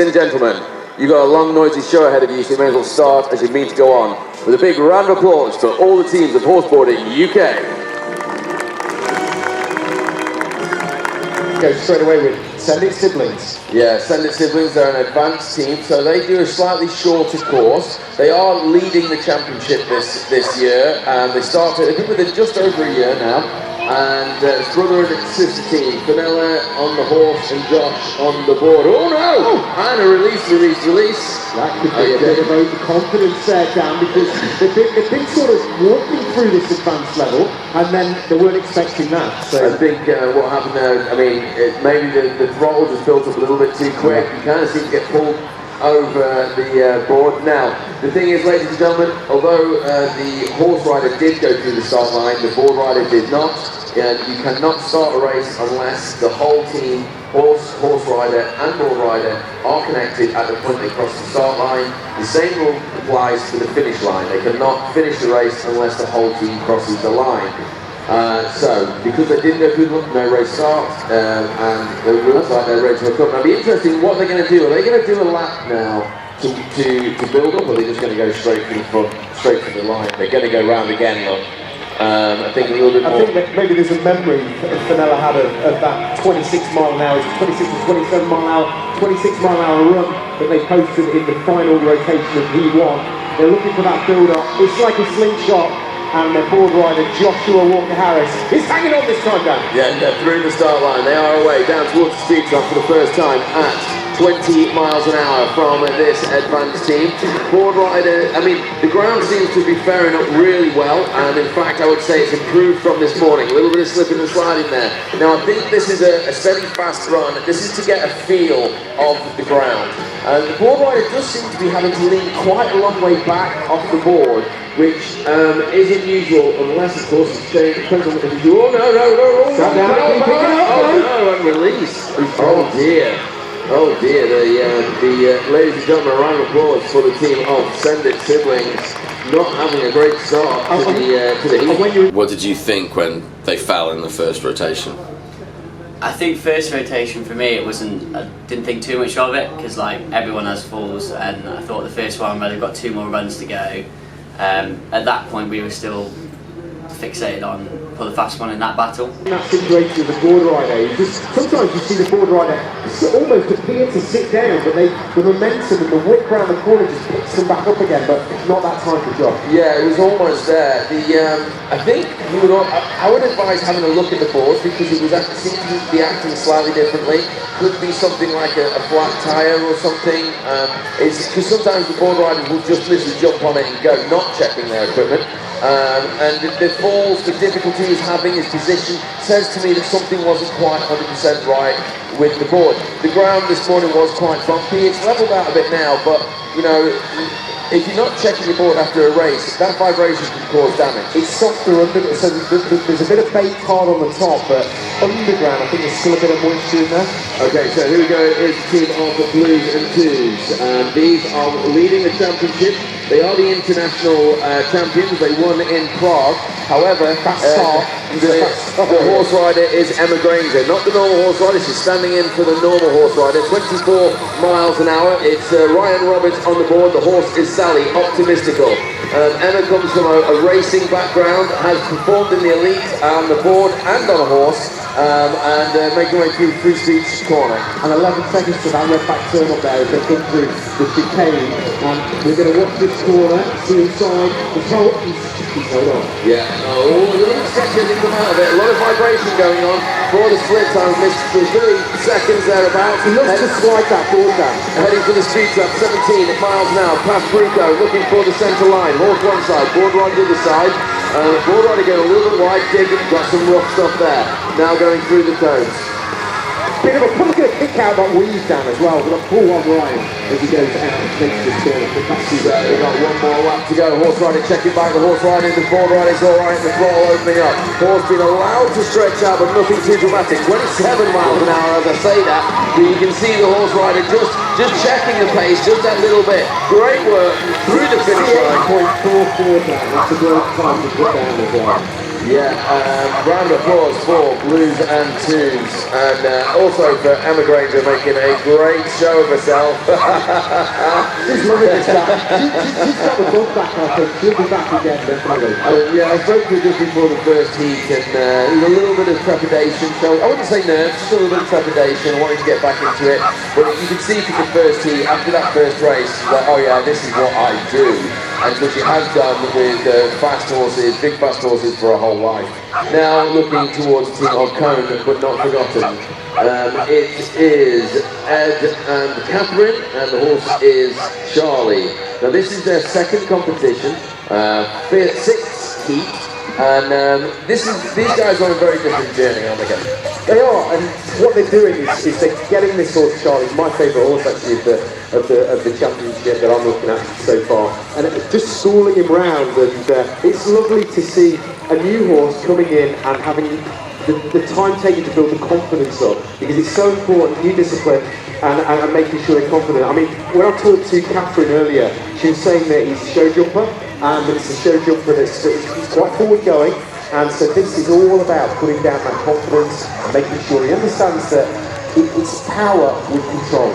and gentlemen, you've got a long, noisy show ahead of you, so you may as well start as you mean to go on. With a big round of applause for all the teams of Horseboarding UK. Go straight away with Send It Siblings. Yeah, Send It Siblings, they're an advanced team, so they do a slightly shorter course. They are leading the championship this year, and they started, I think, with just over a year now. And it's brother and sister team, Vanilla on the horse and Josh on the board. Oh no! And a release. That could be a bit of overconfidence there, Dan, because they've been sort of walking through this advanced level, and then they weren't expecting that. So I think what happened there, I mean, maybe the throttle just built up a little bit too quick. You kind of seem to get pulled over the board. Now, the thing is, ladies and gentlemen, although the horse rider did go through the start line, the board rider did not. You cannot start a race unless the whole team, horse rider and board rider, are connected at the point they cross the start line. The same rule applies to the finish line. They cannot finish the race unless the whole team crosses the line. So, because they didn't go through no race start, and it looks like they're ready to hook up. Now, it'll be interesting what they're going to do. Are they going to do a lap now to build up, or are they just going to go straight to the front, straight to the line? They're going to go round again, look. I think a little bit more. I think that maybe there's a memory Vanilla had of that 26 mile an hour, 26 to 27 mile an hour, 26 mile an hour run that they posted in the final rotation of P1. They're looking for that build-up. It's like a slingshot. And their board rider, Joshua Walker-Harris, is hanging on this time, Dan. Yeah, they're through the start line. They are away down towards the speed trap for the first time at 20 miles an hour from this advanced team. Board rider, I mean, the ground seems to be faring up really well, and in fact, I would say it's improved from this morning. A little bit of slipping and sliding there. Now, I think this is a steady, fast run. This is to get a feel of the ground. The board rider does seem to be having to lean quite a long way back off the board, which is unusual, unless, of course, it's changed. Depends on what they do. Oh, no, and release. Oh, dear. Oh, dear. The ladies and gentlemen, a round of applause for the team of Send It Siblings. Not having a great start to the heat. What did you think when they fell in the first rotation? I think first rotation for me, I didn't think too much of it, because like everyone has falls, and I thought the first one where they've got 2 more runs to go. At that point we were still fixated on for the fast one in that battle. In that situation with the board rider, sometimes you see the board rider almost appear to sit down, but the momentum and the whip around the corner just picks them back up again, but not that time for Josh. Yeah, it was almost there. I think I would advise having a look at the board, because it seemed to be acting slightly differently. Could be something like a flat tyre or something. Because sometimes the board riders will just literally jump on it and go, not checking their equipment. And the falls, the difficulty he's having, his position, says to me that something wasn't quite 100% right with the board. The ground this morning was quite bumpy. It's levelled out a bit now, but, you know, if you're not checking your board after a race, that vibration can cause damage. It's softer under, so there's a bit of baked hard on the top, but underground I think there's still a bit of moisture in there. Okay, so here we go, is the team of the Blues and Twos. These are leading the championship. They are the international champions. They won in Prague. However, the horse rider is Emma Granger, not the normal horse rider. She's standing in for the normal horse rider. 24 miles an hour. It's Ryan Roberts on the board. The horse is Sally, Optimistical. Emma comes from a racing background, has performed in the elite on the board and on a horse, and making her way through Free Speech Corner. And 11 seconds to that red back turn up there as they come through the chicane. And we're going to watch this corner, see inside the top. He's hold on. Yeah, a little section to come out of it. A lot of vibration going on for the split time. Missed for 30 seconds thereabouts. He looks to slide that board down. Heading for the speed trap, 17 miles an hour. Past Bruco, looking for the centre line. Horse one side, board rider the other side. Board rider going a little bit wide, digging, got some rough stuff there. Now going through the cones. Bit of a probably going to kick out that weave down as well. We've got full on Ryan as he goes out and makes this corner. We've got one more lap to go. Horse rider checking back. The horse rider, the board rider is all right. The throttle opening up. Horse being allowed to stretch out, but nothing too dramatic. 27 miles an hour as I say that. But you can see the horse rider just checking the pace just that little bit. Great work through the finish line. 8.44 down. That's a great time to put down as well. Yeah, round of applause for Blues and Twos, and also for Emma Granger making a great show of herself. She's loving this back. She's got the bug back, I think. She'll be back again, definitely. Yeah, I spoke to her just before the first heat, and there was a little bit of trepidation. So I wouldn't say nerves, just a little bit of trepidation. I wanted to get back into it, but you could see from the first heat, after that first race, like, oh yeah, this is what I do. And so she has done with fast horses, big fast horses for her whole life. Now looking towards the team of Cone, but not forgotten. It is Ed and Catherine, and the horse is Charlie. Now this is their second competition, sixth heat, and these guys are on a very different journey, aren't they? They are, and what they're doing is they're getting this horse, Charlie, my favourite horse actually of the championship that I'm looking at so far, and just schooling him round, and it's lovely to see a new horse coming in and having the time taken to build the confidence up, because it's so important, new discipline, and making sure they're confident. I mean, when I talked to Catherine earlier, she was saying that he's a show jumper, and it's a show jumper that's quite forward going. And so this is all about putting down that confidence and making sure he understands that it's power with control.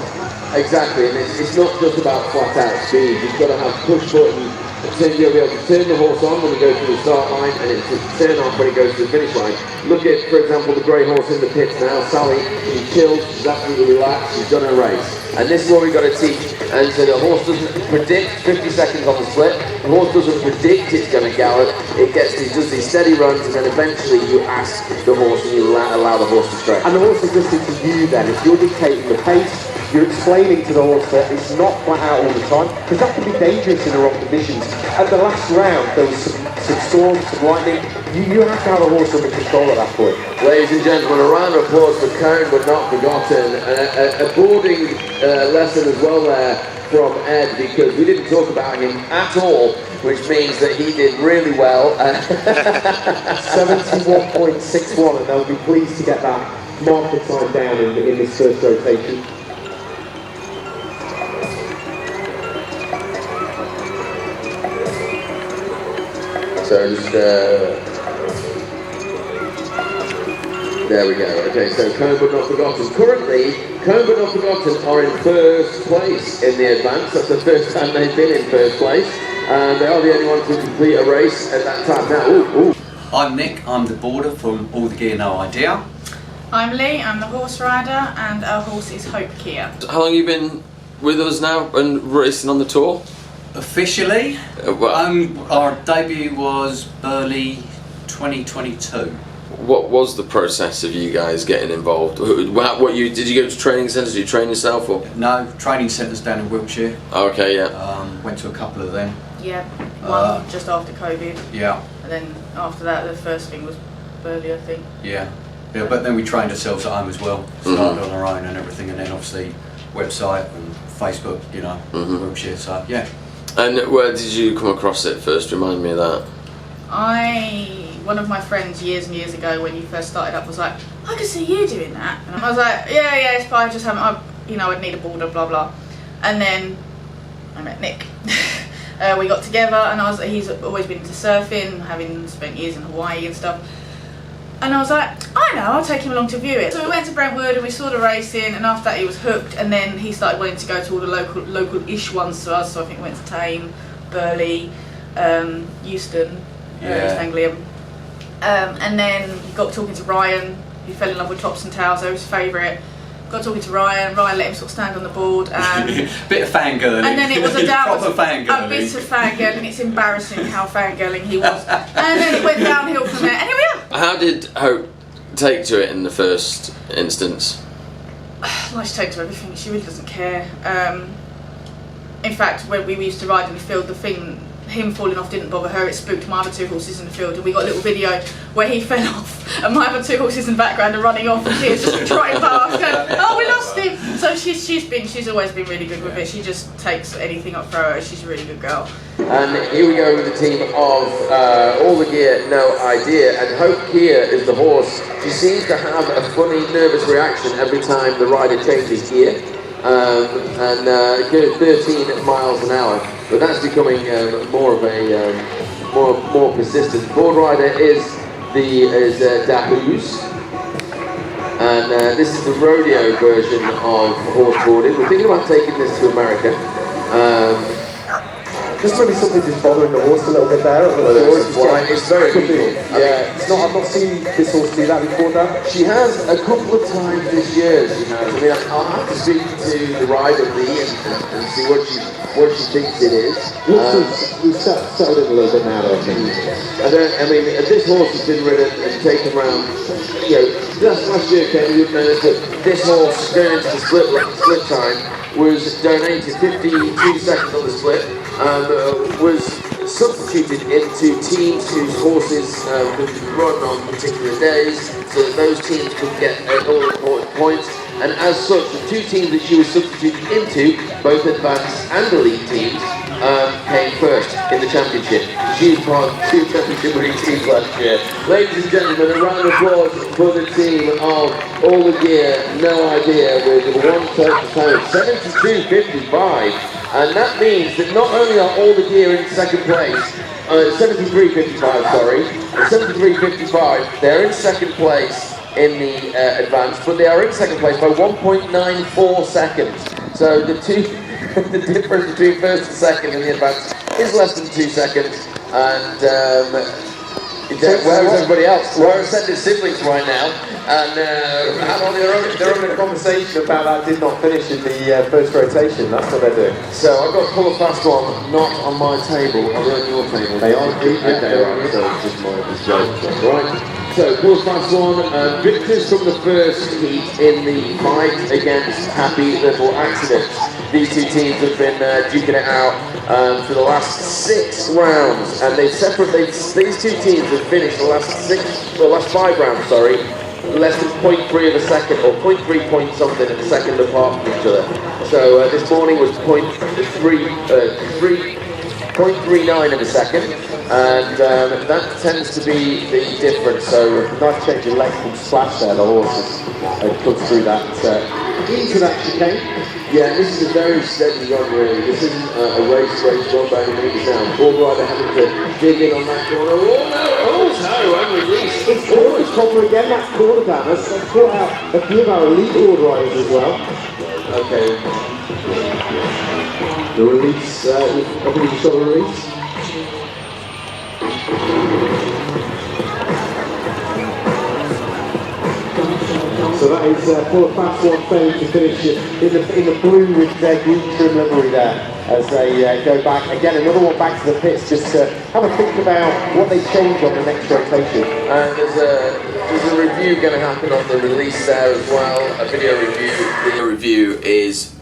Exactly, and it's not just about flat out speed. You've got to have push button. You'll be able to turn the horse on when we go to the start line, and it's to turn off when it goes to the finish line. Look at, for example, the grey horse in the pits now, Sally. She's chilled, she's absolutely relaxed, she's done her race. And this is what we've got to teach. And so the horse doesn't predict 50 seconds on the split. The horse doesn't predict it's going to gallop. It does these steady runs, and then eventually you ask the horse and you allow the horse to stretch. And the horse is listening to you then. If you're dictating the pace, you're explaining to the horse that it's not flat out all the time, because that can be dangerous in the wrong conditions. At the last round, there was some storms, some lightning. You have to have a horse under control at that point. Ladies and gentlemen, a round of applause for Cone, but not forgotten. A boarding lesson as well there from Ed, because we didn't talk about him at all, which means that he did really well. 71.61, and they'll be pleased to get that marker time down in this first rotation. So just, there we go. Okay, so Cone but not forgotten. Currently, Cone but not forgotten are in first place in the advance. That's the first time they've been in first place. And they are the only ones to complete a race at that time. Now, ooh. I'm Nick, I'm the boarder from All the Gear No Idea. I'm Lee, I'm the horse rider, and our horse is Hope Kia. How long have you been with us now and racing on the tour? Officially, our debut was early 2022. What was the process of you guys getting involved? Did you go to training centres? Did you train yourself? Or? No, training centres down in Wiltshire. Okay, yeah. Went to a couple of them. Yeah, one just after COVID. Yeah. And then after that, the first thing was Burley, I think. Yeah, but then we trained ourselves at home as well. Started on our own and everything, and then obviously website and Facebook, you know, Wiltshire. So yeah. And where did you come across it first? Remind me of that. One of my friends years and years ago, when you first started up, was like, I could see you doing that. And I was like, yeah, it's fine, I just haven't, I'd need a boarder, blah, blah. And then I met Nick. We got together, and he's always been into surfing, having spent years in Hawaii and stuff. And I was like, I know, I'll take him along to view it. So we went to Brentwood and we saw the racing, and after that he was hooked, and then he started wanting to go to all the local-ish ones to us, so I think we went to Tame, Burley, Euston, East Anglian. And then he got talking to Ryan, who fell in love with tops and tails, they were his favourite. Got talking to Ryan let him sort of stand on the board, and bit of fangirling. And then it was a proper fangirling. A bit of fangirling. It's embarrassing how fangirling he was. And then it went downhill from there. And here we are. How did Hope take to it in the first instance? Like, she takes to everything. She really doesn't care. In fact, when we used to ride in the field, him falling off didn't bother her. It spooked my other two horses in the field, and we got a little video where he fell off and my other two horses in the background are running off, and she's just trotting past going, oh, we lost him. So she's always been really good with it. She just takes anything up for her. She's a really good girl. And here we go with the team of All the Gear No Idea, and Hope Kia is the horse. She seems to have a funny nervous reaction every time the rider changes gear. And 13 miles an hour, but that's becoming more of a more persistent. Board rider is is Dahoos. And this is the rodeo version of horseboarding. We're thinking about taking this to America. Just maybe something just bothering the horse a little bit there. It's very unusual. Yeah, it's not. I've not seen this horse do that before, Dan. She has a couple of times this year, she has. I mean, I'll have to speak to the rider Lee and see what she thinks it is. We've settled it a little bit now, I think. I mean, this horse has been ridden and taken around, last year, Ken, you would know this, but this horse going into the split time was donated 52 seconds on the split, was substituted into teams whose horses could run on particular days, so that those teams could get all important points. And as such, the two teams that she was substituted into, both advanced and elite teams, came first in the championship. She was part of two championship winning teams last year. Ladies and gentlemen, a round of applause for the team of All the Gear, No Idea, with one total time of 72.55. And that means that not only are All the Gear in second place, 73.55, sorry, 73.55, they're in second place in the advance, but they are in second place by 1.94 seconds. So the difference between first and second in the advance is less than 2 seconds. And where is everybody else? We're sending siblings right now, and they're having a conversation about that did not finish in the first rotation. That's what they're doing. So I've got Pull a Fast One, not on my table, are they on your table? They are. Okay, right, so it's just my joke. Right. So Pull a Fast One, victors from the first heat in the fight against Happy Little Accidents. These two teams have been duking it out for the last 6 rounds, and these two teams have finished the last 5 rounds, sorry, less than 0.3 of a second, or 0.3 point something in a second apart from each other. So this morning was 0.39 of a second, and that tends to be the difference. So Nice change of length from splash there. The horse has come through that into that chicane. yeah, this is a very steady run really. This isn't a race run by any means now. Ball rider having to dig in on that corner. Oh no, and release. It's always proper again, that corner down. Let's put out a few of our elite board riders as well. Okay. The release, I believe you saw the release. So that is Pull a Fast One failing to finish in the blue with their green trim livery there as they go back. Again, another one back to the pits just to have a think about what they change on the next rotation. And there's a review going to happen on the release there as well, a video review. The review is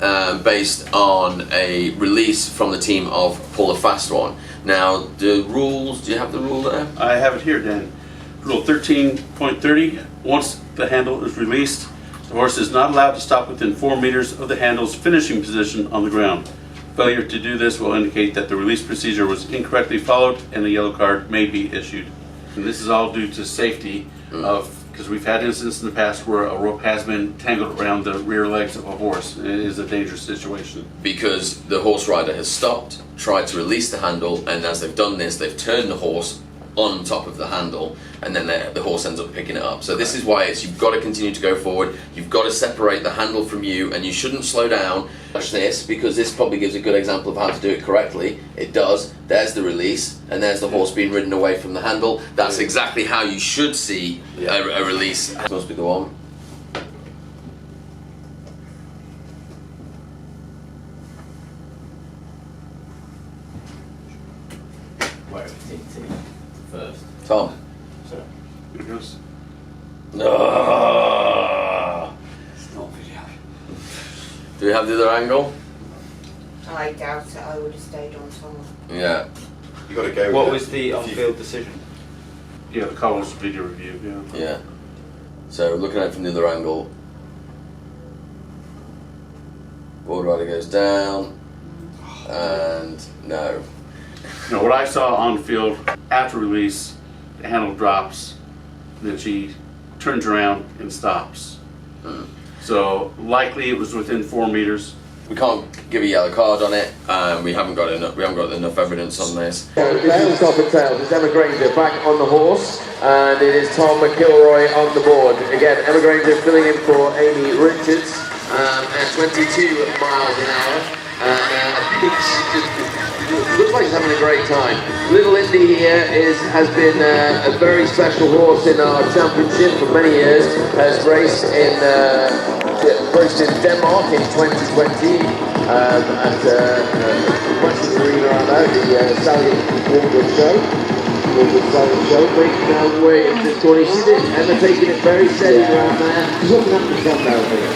based on a release from the team of Pull a Fast One. Now, the rules, do you have the rule there? I have it here, Dan. Rule 13.30, once the handle is released, the horse is not allowed to stop within 4 meters of the handle's finishing position on the ground. Failure to do this will indicate that the release procedure was incorrectly followed and a yellow card may be issued. And this is all due to safety because we've had instances in the past where a rope has been tangled around the rear legs of a horse, and it is a dangerous situation. Because the horse rider has stopped, tried to release the handle, and as they've done this, they've turned the horse on top of the handle, and then the horse ends up picking it up. So this is why you've got to continue to go forward, you've got to separate the handle from you, and you shouldn't slow down. Watch this, because this probably gives a good example of how to do it correctly. It does. There's the release, and there's the horse being ridden away from the handle. That's exactly how you should see a release. That must be the one. First. Tom. So, here it goes. No. It's not video. Do we have the other angle? I doubt it. I would have stayed on top. Yeah. You got to go. What was the on-field decision? Yeah, the Collins video review, yeah. Yeah. So looking at it from the other angle, board rider goes down, and no. You know, what I saw on field after release, the handle drops, then she turns around and stops. So likely it was within 4 meters. we can't give a yellow card on it. We haven't got enough evidence on this. This is top and tails. It's Emma Granger back on the horse, and it is Tom McIlroy on the board. Again, Emma Granger filling in for Amy Richards at 22 miles an hour. Looks like he's having a great time. Little Indy here has been a very special horse in our championship for many years. Has raced in Denmark in 2020 at Western Arena around there, the Stallion Warwick show. Making her way into this corner. She's in, Emma taking it very steady around there. She's looking up the sun now, I think.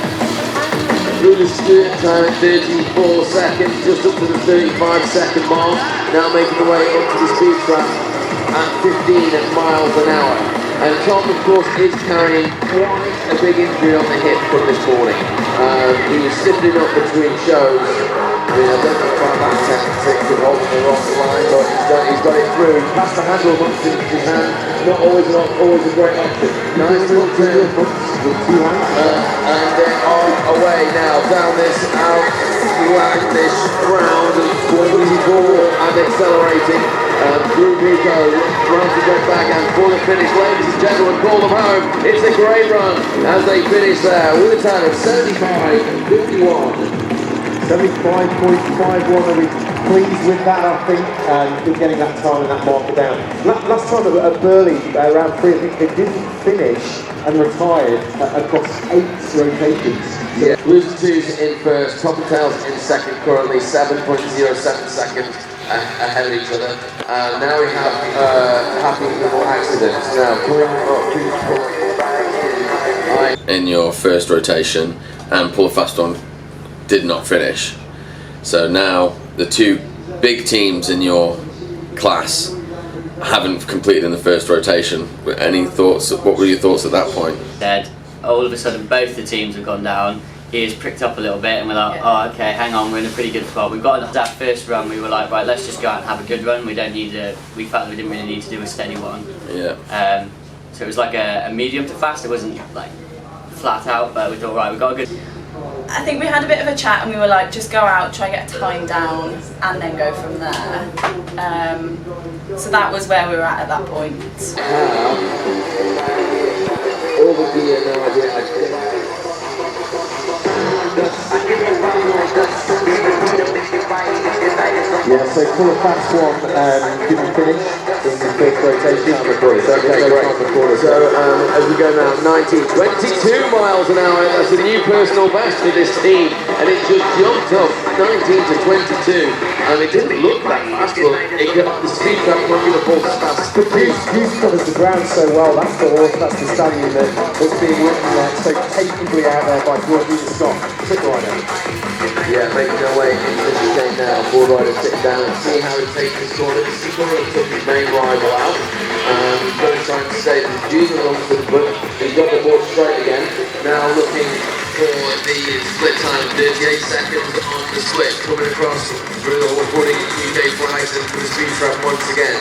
Through the start time at 34 seconds, just up to the 35-second mark. Now making the way up to the speed trap at 15 miles an hour. And Tom, of course, is carrying quite a big injury on the hip from this morning. He was sifting up between shows. I mean, I don't know about that tactic of holding the wrong line, but he's got it through. Past the handle once in his hand, not always a great option. Nice little tail and they are away now down this outlandish ground of 24 and accelerating. Through Rico, runs to get back and for the finish. Ladies and gentlemen, call them home. It's a great run as they finish there with a time of 75.51. 75.51, are we pleased with that, I think, and getting that time and that marker down. Last time at Burley, around 3, I think they didn't finish and retired across 8 rotations. Yeah. Blues and Twos in first, Top and Tails in second, currently 7.07 seconds ahead of each other. Now we have Happy Little Accidents. Now, coming up in your first rotation, and Pull a Fast One did not finish. So now the two big teams in your class haven't completed in the first rotation. Any thoughts? What were your thoughts at that point? Dead. All of a sudden, both the teams have gone down. Ears pricked up a little bit, and we're like, oh, okay, hang on, we're in a pretty good spot. We've got that first run. We were like, right, let's just go out and have a good run. We don't need to. We felt that we didn't really need to do a steady one. Yeah. So it was like a medium to fast. It wasn't like flat out, but we thought, right, we got a good. I think we had a bit of a chat and we were like, just go out, try and get a time down and then go from there. So that was where we were at that point. All the gear now, Yeah, so Pull a Fast One didn't finish in the first rotation. Okay, great. So as we go now, 22 miles an hour. That's a new personal best for this team, and it just jumped up 19 to 22. And it didn't look that fast, but the speed trap won't give a full fast. Hughes covers the ground so well. That's the horse, that's the stallion that's being ridden there so capably out there by Warwick Scott. Trick rider. Yeah, making their way into the chicane now. Four riders sitting down and see how he takes this corner. This is going to took his main rival out. He's very trying to stay with Jesus onto the book. He's got the board straight again. Now looking for the split time of 38 seconds on the split. Coming across through the Horseboarding UK flags and for the speed trap once again.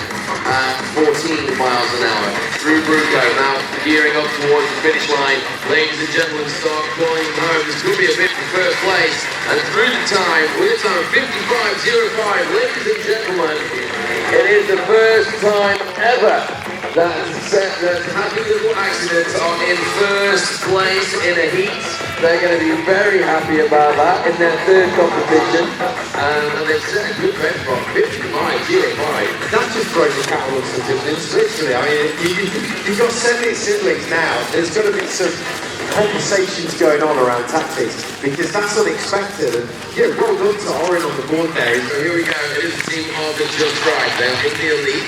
14 miles an hour. Through Bruco, now gearing up towards the finish line. Ladies and gentlemen, start calling home. This could be a bit for first place. And through the time, with a time of 55.05, ladies and gentlemen, it is the first time ever that Happy Little Accidents are in first place in a heat. They're going to be very happy about that in their third competition. And they've set a good benchmark, 55.05. That's just throwing the cat on statistics, literally. I mean, you've got 70 siblings now. There's got to be some conversations going on around tactics because that's unexpected. And yeah, well done to Oren on the board there. So here we go. It is the team of the Just Right. They're in the elite.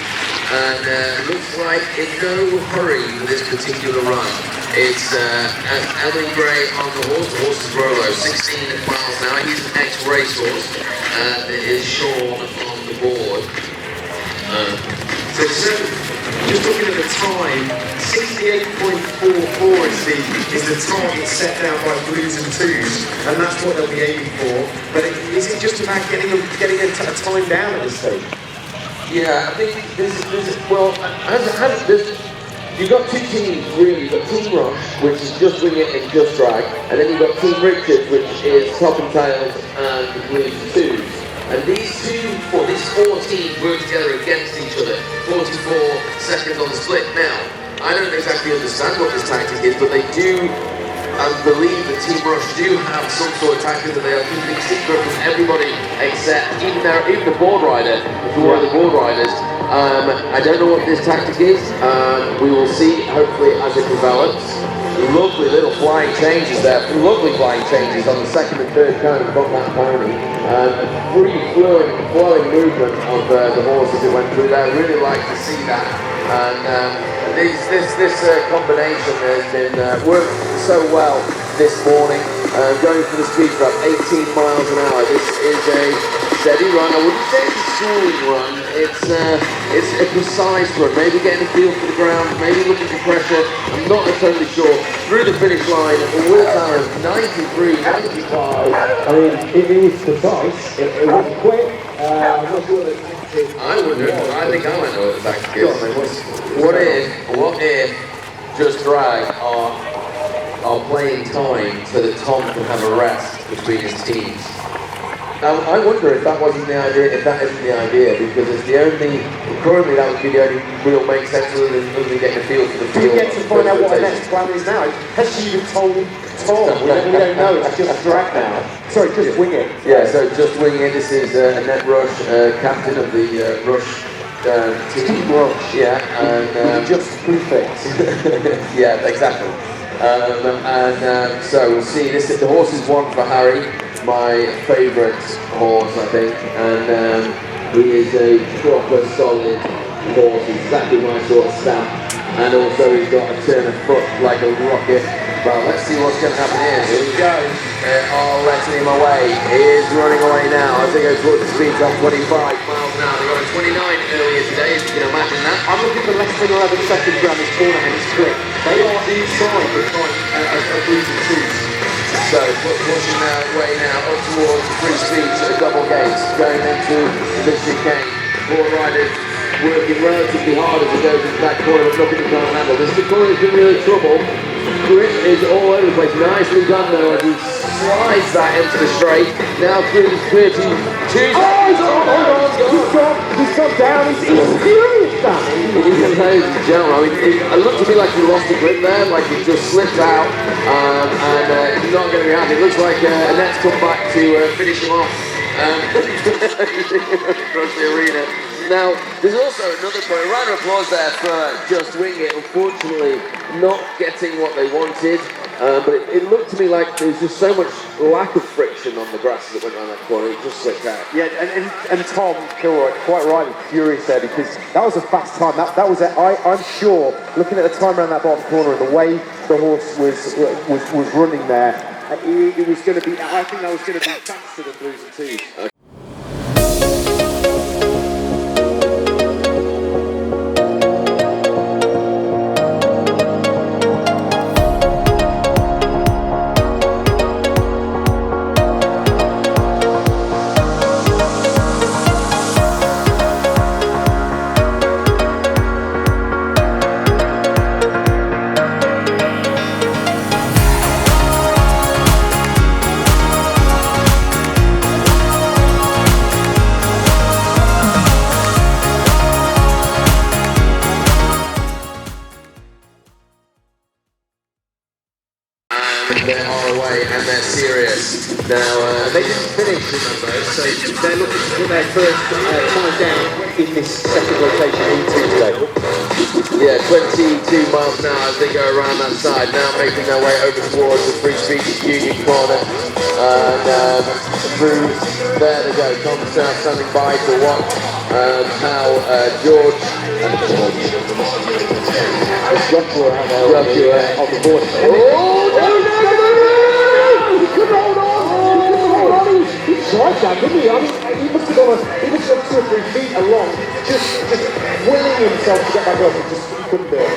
And looks like in no hurry for this particular run. It's Ellen Gray on the horse. The horse is Rolo, 16 miles an hour. He's an ex-racehorse. And it is Sean on the board. So just looking at the time, 68.44 is the target set down by Blues and Twos, and that's what they'll be aiming for. But is it just about getting a time down at this stage? Yeah, I think this well, you've got two teams really. You've got Team Rush, which is just wing it and just drag, and then you've got Team Richard, which is top and tails and blues and twos. And these four teams work together against each other. 44 seconds on the split. Now, I don't exactly understand what this tactic is, but they do. I believe that Team Rush do have some sort of tactic that they are keeping secret from everybody except even the board rider, if you're one of the board riders. I don't know what this tactic is. We will see hopefully as it develops. Lovely little flying changes there, lovely flying changes on the second and third cone from that pony. Free flowing movement of the horse as it went through there. Really like to see that. And this combination has been worked so well this morning. Going for the speed trap, 18 miles an hour. This is a steady run. I wouldn't say it's a soaring run. It's a precise run. Maybe getting a feel for the ground. Maybe looking for pressure. I'm not totally sure. Through the finish line with a time of 93, 95. I mean, it was precise. It wasn't quick. I'm not sure that I wonder. I think I might know what the tactic is. What if Just Drag are playing time so that Tom can have a rest between his teams? I wonder if that wasn't the idea, if that isn't the idea, because it's the only, currently that would be the only real make sense other than getting a feel for the field. We get to find out what the next plan is now. Has she even told Tom? We don't know, it's just Drag now. Sorry, just wing it. Yeah, so just wing it. This is Annette Rush, captain of the Rush team. Rush. Yeah, and just prefix. yeah, exactly. So we'll see. The horse is one for Harry, my favourite horse, I think, and he is a proper solid horse, exactly my sort of stamp, and also he's got a turn of foot like a rocket. Well, let's see what's going to happen here. Here we go. Letting him away. He is running away now as they go towards the speed of 25 miles an hour. They got a 29 earlier today, if you can imagine that. I'm looking for less than 11 seconds around this corner and it's quick. They are inside the point of blues and twos. So pushing their way now up towards free speed to the double gates, going into the chicane. Four riders working relatively hard as he goes into that corner, but nothing can handle. This is the corner that's in really trouble. Grip is all over the place. Nicely done though as he slides that into the straight. Now through the 32. He's gone down. He's furious, Dan. Ladies and gentlemen, I mean, it looked to me like he lost the grip there, like he just slipped out, and he's not going to be happy. It looks like Annette's come back to finish him off across the arena. Now, there's also another point. A round of applause there for Just Wing It. Unfortunately, not getting what they wanted, but it looked to me like there was just so much lack of friction on the grass that went around that corner. It just slipped out. Yeah, and Tom Kilroy, quite rightly furious there because that was a fast time. That was I'm sure, looking at the time around that bottom corner and the way the horse was running there, it was going to be. I think that was going to be faster than blues and twos. They're all away and they're serious. Now, they didn't finish, remember, so they're looking to put their first time down In this second rotation into today. Yeah, 22 miles an hour as they go around that side. Now making their way over towards the Free Speech Union corner. And through there they go. Tom standing by to watch how George and Joshua on the board. Oh, no! He couldn't hold on! He tried that, didn't he? I mean, he must have gone 2 or 3 feet along, just willing himself to get back up, and just couldn't do it.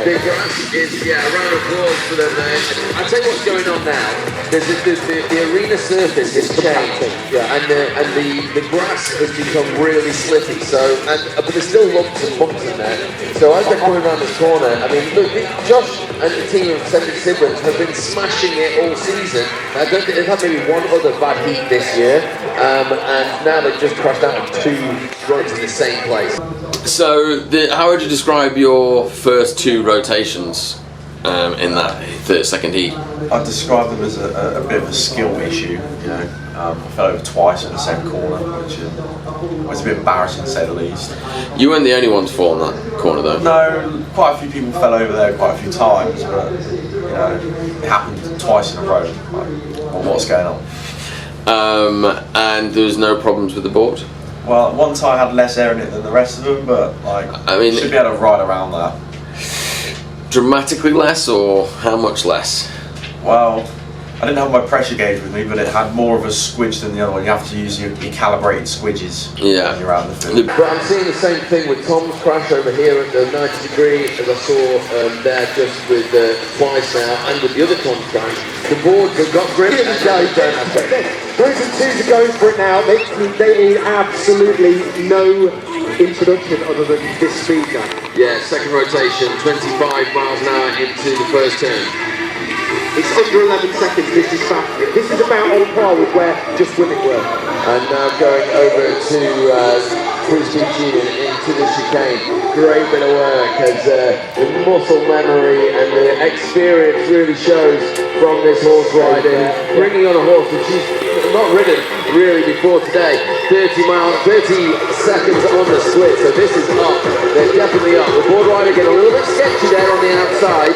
Big grass is, yeah, a round of applause for them there. I'll tell you what's going on now. The arena surface has changed, and the grass has become really slippy. So, but there's still lumps and bumps in there. So as they're coming around this corner, I mean, look, Josh and the team of Sended Siblings have been smashing it all season. I don't think they've had maybe one other bad heat this year, and now they've just crashed out on 2 runs in the same place. So, how would you describe your first 2 rotations in that second heat? I'd describe them as a bit of a skill issue. You know, I fell over twice in the same corner, which was a bit embarrassing to say the least. You weren't the only one to fall in that corner, though. No, quite a few people fell over there quite a few times, but you know, it happened twice in a row. Like, well, what's going on? And there was no problems with the board? Well, one tire had less air in it than the rest of them, but like, I mean, should be able to ride around that. Dramatically less, or how much less? Well, I didn't have my pressure gauge with me, but it had more of a squidge than the other one. You have to use your calibrated squidges when you're out in the field. But I'm seeing the same thing with Tom's crash over here at the 90 degree, as I saw there just with twice now, and with the other Tom's crash. The boards have got grip. Those are 2 to go for it now. They need absolutely no introduction other than this speed now. Yeah, second rotation, 25 miles an hour into the first turn. It's under 11 seconds. This is fast. This is about on par with where Just Winning were. And now going over to Free Speech Union into the chicane. Great bit of work as the muscle memory and the experience really shows from this horse rider. Bringing on a horse which she's not ridden really before today. 30 seconds on the split, so this is up. They're definitely up. The board rider getting a little bit sketchy there on the outside.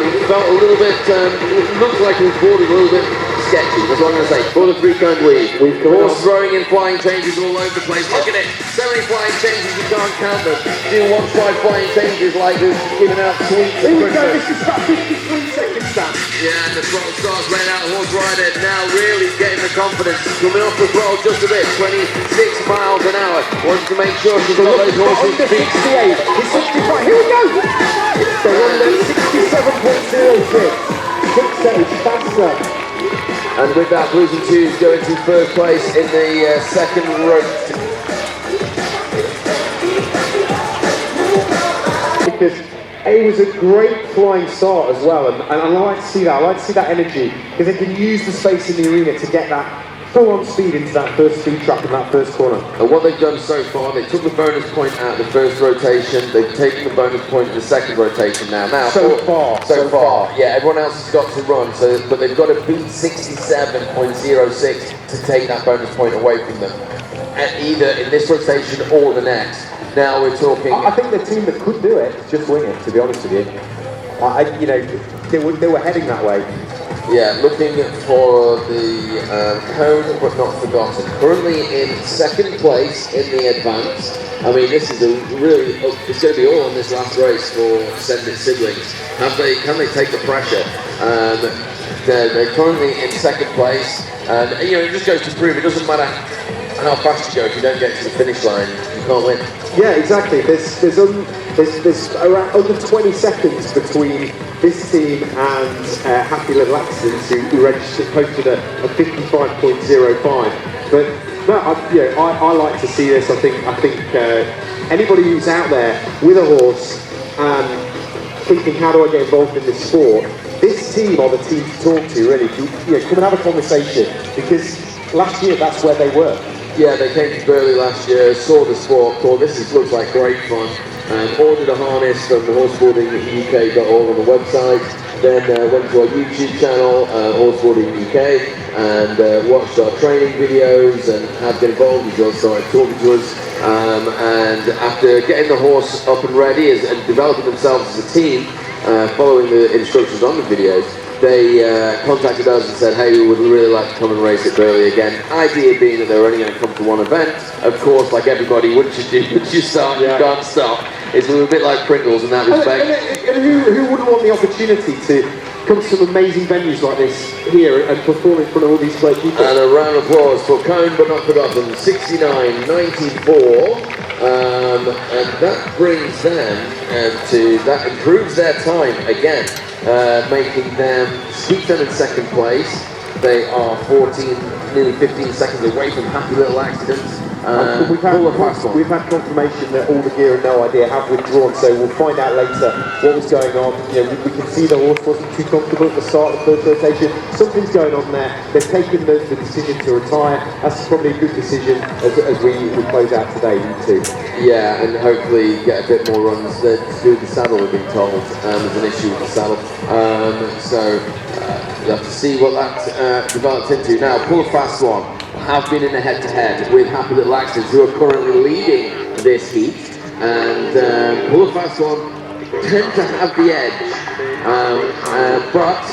He felt a little bit, it looked like he was boarding a little bit sketchy, that's what I'm going to say. For the 3-cone weave. Horse throwing in flying changes all over the place. Look at it, so many flying changes, you can't count them. Do you want 5 flying changes like this, giving out sweets? Here we go, this is about 53 seconds down. Yeah, and the throttle starts laying out. Horse rider now really getting the confidence. Coming off the throttle just a bit, 26 miles an hour. Wants to make sure she's got those horses' feet. 68, it's 65, here we go! They're on at 67.06. 6 seconds faster. And with that, Blues and Twos go into first place in the second route. Because it was a great flying start as well, and I like to see that. I like to see that energy because they can use the space in the arena to get that full-on speed into that first speed trap in that first corner. And what they've done so far, they took the bonus point out of the first rotation. They've taken the bonus point in the second rotation now. So far, yeah. Everyone else has got to run, but they've got to beat 67.06 to take that bonus point away from them, either in this rotation or the next. Now we're talking. I think the team that could do it, Just Wing It, to be honest with you. You know, they were heading that way. Yeah, looking for the cone but not forgotten. Currently in second place in the advance. I mean, this is a really, it's going to be all on this last race for Send It Siblings. Can they take the pressure? They're currently in second place. And you know, it just goes to prove it doesn't matter how fast you go, if you don't get to the finish line, you can't win. Yeah, exactly. There's around under 20 seconds between this team and Happy Little Accidents, who registered, posted a 55.05. But no, I like to see this. I think anybody who's out there with a horse and thinking, how do I get involved in this sport? This team are the team to talk to, really. Come and have a conversation, because last year that's where they were. Yeah, they came to Burley last year, saw the sport, thought looks like great fun, and ordered a harness from the Horseboarding.uk.org on the website, then went to our YouTube channel, Horseboarding UK, and watched our training videos and have been involved with us, started talking to us, and after getting the horse up and ready and developing themselves as a team, following the instructions on the videos, they contacted us and said, hey, we would really like to come and race at Burley again. Idea being that they were only going to come to one event. Of course, like everybody, once you start, you can't stop. It's a little bit like Pringles in that respect. And who wouldn't want the opportunity to come to some amazing venues like this here and perform in front of all these great people? And a round of applause for Cone but not forgotten, 69.94. And that brings them that improves their time again, making them, keep them in second place. They are 14, nearly 15 seconds away from Happy Little Accidents. We've had confirmation that all the gear and No Idea have withdrawn, so we'll find out later what was going on. You know, we can see the horse wasn't too comfortable at the start of the first rotation. Something's going on there. They've taken the decision to retire. That's probably a good decision as we close out today, too. Yeah, and hopefully get a bit more runs to do the saddle, we've been told. There's an issue with the saddle. We'll have to see what that develops into. Now, Pull a Fast One have been in a head-to-head with Happy Little Accidents, who are currently leading this heat, and Pull a Fast One tend to have the edge, but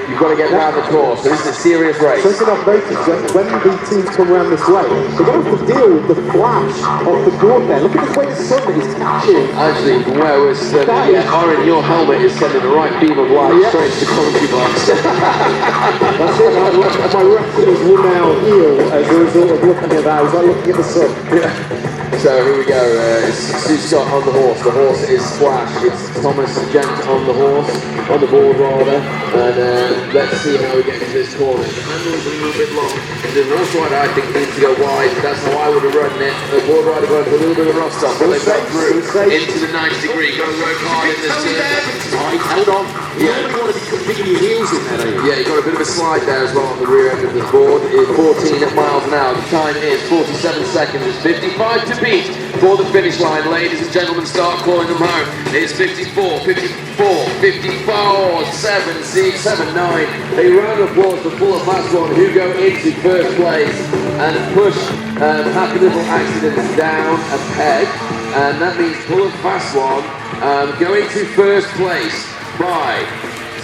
you've got to get around the course, so this is a serious race. Something I've noticed, when the teams come around this way, they don't have to deal with the flash of the board there. Look at the way the sun is catching. Actually, from where we're standing, Oren, your helmet is sending the right beam of light straight to the commentary box. That's it, my retinas will now heal as a result of looking at that, as I looking at the sun. So here we go, it's Sue Scott on the horse is Splash, it's Thomas Gent on the horse, on the board rather, and let's see how we get into this corner. The handle is a little bit long, the horse rider I think needs to go wide, that's how I would have run it. The board rider going for a little bit of rust off, but they've got through into the 90 degree, got to work hard in this turn. Hold on. You only want to be digging your heels in there, don't you? Yeah, you've got a bit of a slide there as well on the rear end of the board. It's 14 miles an hour. The time is 47 seconds. It's 55 to beat for the finish line. Ladies and gentlemen, start calling them home. It's 54, 54, 54, 7, 6, 7, 9. A round of applause for Pull a Fast One, who go into first place and push Happy Little Accidents down a peg. And that means Pull a Fast One going to first place by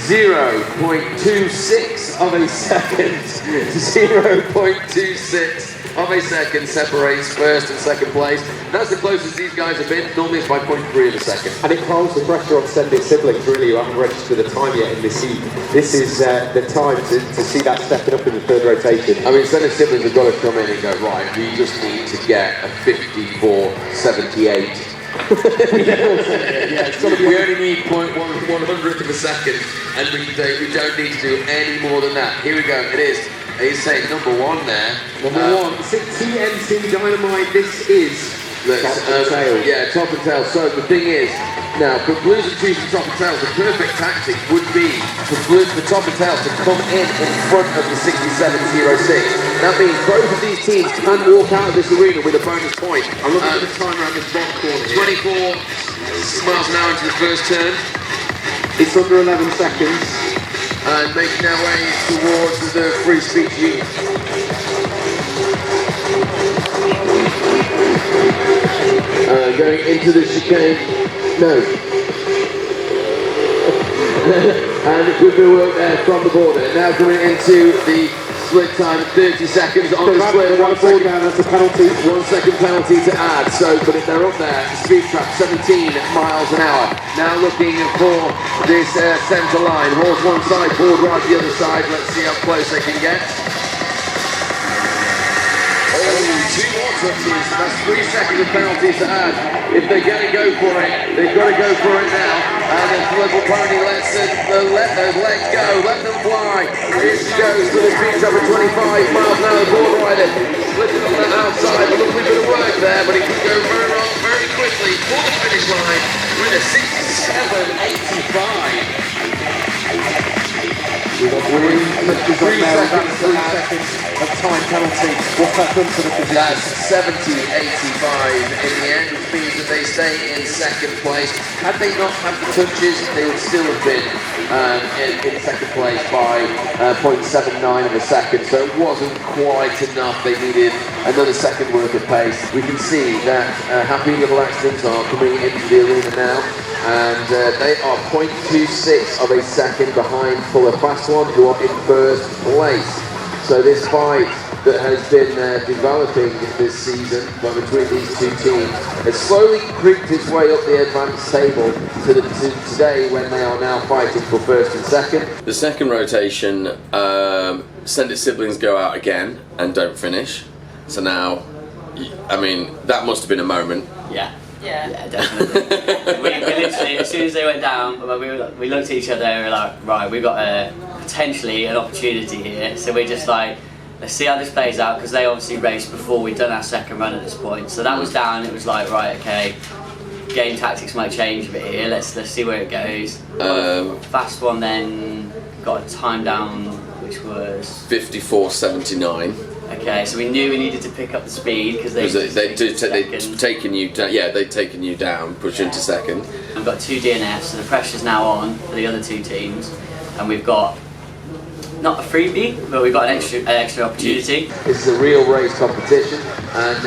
0.26 of a second. 0.26 of a second separates first and second place. That's the closest these guys have been. Normally it's by 0.3 of a second. And it piles the pressure on Send It siblings, really, who haven't registered the time yet in this heat. This is the time to see that stepping up in the third rotation. I mean, Send It siblings have got to come in and go, right, we just need to get a 54.78. Yeah, it's got to be. We only need 0.100th of a second, and we don't need to do any more than that. Here we go. It is. He's saying number one there. Number one. TNC Dynamite. This is top and tail. Yeah, top and tail. So the thing is, now for Blues and Chiefs and top and tails, the perfect tactic would be for top and tails to come in front of the 67.06. That means both of these teams can walk out of this arena with a bonus point. I'm looking at the time around this bottom corner here. 24 miles an hour into the first turn. It's under 11 seconds. And making our way towards the free speech unit. Going into the chicane. No. And good bit of work there from the border. Now coming into the split time, 30 seconds on the split. 1 second down, that's a penalty. 1 second penalty to add. So, but if they're up there, speed trap 17 miles an hour. Now looking for this centre line. Horse one side, board right the other side. Let's see how close they can get. Oh, 2 more touches. That's 3 seconds of penalty to add. If they're going to go for it, they've got to go for it now. And the little pony lets let those legs go, let them fly. Here she goes to the speed trap at 25 miles an hour. The board rider splitting on the outside. A little bit of work there, but he can go very quickly for the finish line with a 67.85. We've got 3 seconds of time penalty. What's that done to the position? That's 70.85 in the end, which means that they stay in second place. Had they not had the touches, they would still have been in second place by 0.79 of a second. So it wasn't quite enough. They needed another second worth of pace. We can see that Happy Little Accidents are coming into the arena now. And they are 0.26 of a second behind Pull a Fast One, who are in first place. So this fight that has been developing this season between these two teams has slowly creeped its way up the advanced table to today, when they are now fighting for first and second. The second rotation, Send It siblings go out again and don't finish. So now I mean, that must have been a moment. Yeah. Yeah. Yeah, definitely. we literally, as soon as they went down, we looked at each other and we were like, right, we've got potentially an opportunity here. So we're just like, let's see how this plays out, because they obviously raced before we'd done our second run at this point. So that was down. It was like, right, okay, game tactics might change a bit here. Let's see where it goes. Fast one then got a time down, which was 54.79. Okay, so we knew we needed to pick up the speed because they'd taken you down. Yeah, they'd taken you down, pushed you into second. We've got 2 DNFs, so the pressure's now on for the other 2 teams, and we've got not a freebie, but we've got an extra opportunity. This is a real race competition, and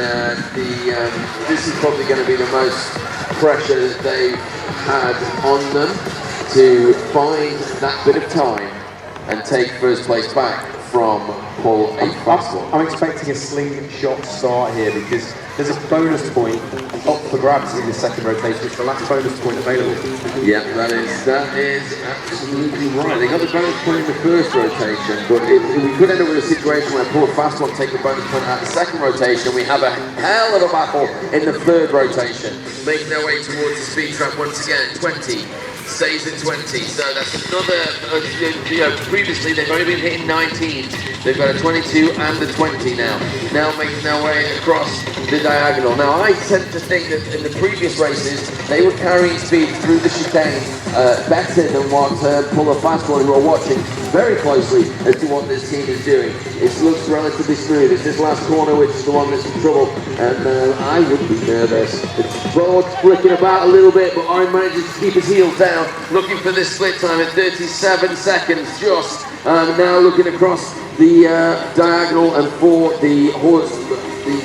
this is probably going to be the most pressure that they've had on them to find that bit of time and take first place back from Paul a fast one. I'm expecting a slingshot start here because there's a bonus point up for grabs in the second rotation. It's the last bonus point available. Yeah, that is absolutely right. They got the bonus point in the first rotation, but we could end up with a situation where Paul a fast one take the bonus point out of the second rotation. We have a hell of a battle in the third rotation. Making their way towards the speed trap once again. 20. Stays at 20, so that's another, previously they've only been hitting 19, they've got a 22 and a 20 now making their way across the diagonal. Now I tend to think that in the previous races, they were carrying speed through the chicane better than what Paul a fast one who are watching very closely as to what this team is doing. It looks relatively smooth. It's this last corner which is the one that's in trouble, and I would be nervous. It's Broad flicking about a little bit, but Iron manages to keep his heels down, looking for this split time at 37 seconds just. Now looking across the diagonal, and for the horse, the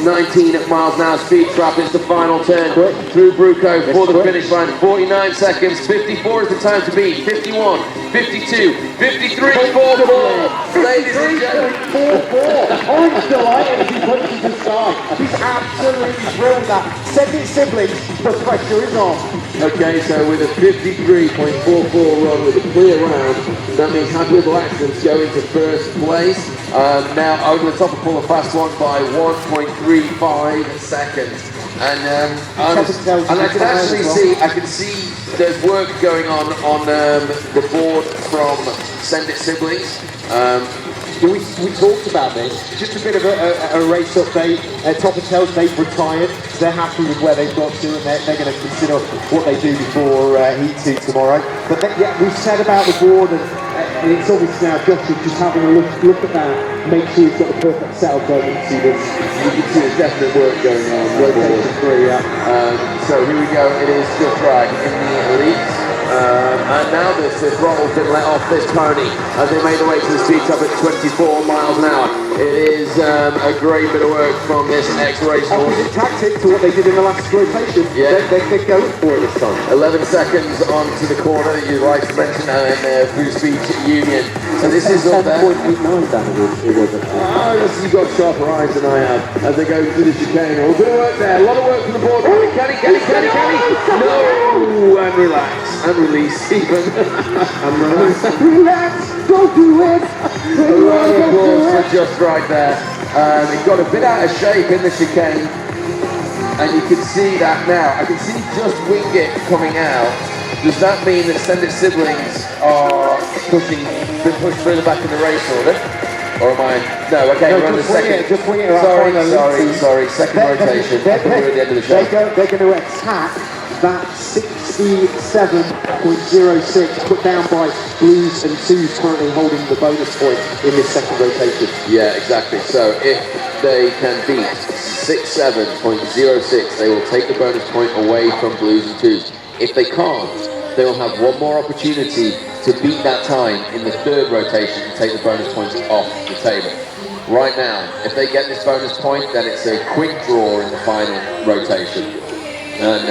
19 miles an hour speed trap is the final turn through Bruco for the finish line. 49 seconds, 54 is the time to beat, 51, 52, 53, 44, ladies and gentlemen. 44. I'm delighted as he punches his side. He's absolutely thrilled that. Send it, siblings, the pressure is on. Okay, so with a 53.44 run with a clear round, that means Happy Little Accidents go into first place. Now over the top of Paul a fast one by 1.35 seconds. And I can see there's work going on the board from Send It Siblings. We talked about this, just a bit of a race update. Topper tells they've retired, they're happy with where they've got to, and they're going to consider what they do before Heat 2 tomorrow. But we've said about the board, and it's obvious now Josh is just having a look at that, make sure he's got the perfect setup going into this. You can see there's definite work going on. Rotation 3, yeah. So here we go, it is still drag in the elites. And now the throttle's been let off this pony as they made their way to the speed trap at 24 miles an hour. It is a great bit of work from this ex-race horse. Opposite tactic to what they did in the last rotation. Yeah. They're going for it this time. 11 seconds onto the corner that you'd like to mention in Blue Speech Union. So this is up there. 7.89 down it was. You've got sharper eyes than I have as they go through the chicane. A bit of work there, a lot of work from the board. Can he? No! And relax. And release even. And relax. Relax! Don't do it! A round of applause for just right there. It got a bit out of shape in the chicane. And you can see that now. I can see just Wingit coming out. Does that mean that Send It Siblings are been pushed further back in the race order? Or am I? No, okay, we're on the second. Just wing it Sorry, second rotation. We're at the end of the show. They're going to attack that 67.06 put down by Blues and Twos, currently holding the bonus point in this second rotation. Yeah, exactly. So if they can beat 67.06, they will take the bonus point away from Blues and Twos. If they can't, they will have one more opportunity to beat that time in the third rotation and take the bonus points off the table. Right now, if they get this bonus point, then it's a quick draw in the final rotation. And